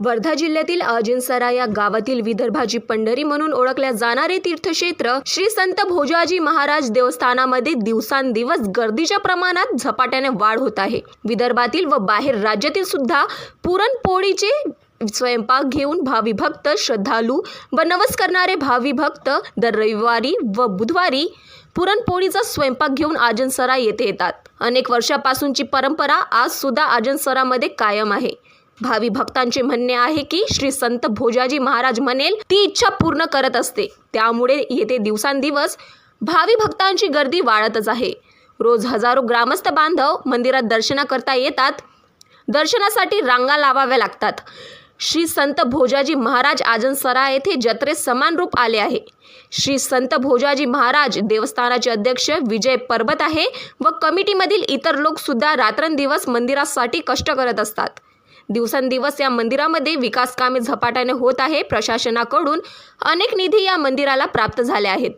वर्धा जिल्ह्यातील अजिनसरा या गावातील विदर्भाची पंढरी म्हणून ओळखल्या जाणारे तीर्थक्षेत्र श्री संत भोजाजी महाराज देवस्थानामध्ये दिवसांदिवस गर्दीच्या प्रमाणात झपाट्याने वाढ होत आहे। विदर्भातील व बाहेर राज्यातील सुद्धा पुरणपोळीचे स्वयंपाक घेऊन भावी भक्त, श्रद्धालू व नवस करणारे भावी भक्त दर रविवारी व बुधवारी पुरणपोळीचा स्वयंपाक घेऊन अजिनसरा येथे येतात। अनेक वर्षापासूनची परंपरा आज सुद्धा अजिनसरामध्ये कायम आहे। भावी भक्तांचे म्हणणे आहे की श्री संत भोजाजी महाराज म्हणेल ती इच्छा पूर्ण करत असते, त्यामुळे येथे दिवसांदिवस भावी भक्तांची गर्दी वाढतच आहे। रोज हजारो ग्रामस्थ बांधव मंदिरात दर्शनाकरता येतात। दर्शनासाठी रांगा लावाव्या लागतात। श्री संत भोजाजी महाराज अजिनसरा येथे जत्रेस समान रूप आले आहे। श्री संत भोजाजी महाराज देवस्थानाचे अध्यक्ष विजय परबत आहे व कमिटीमधील इतर लोक सुद्धा रात्रंदिवस मंदिरासाठी कष्ट करत असतात। दिवसेंदिवस या मंदिरामध्ये विकास कामे झपाट्याने होत आहे। प्रशासनाकडून अनेक निधी या मंदिराला प्राप्त झाले आहेत।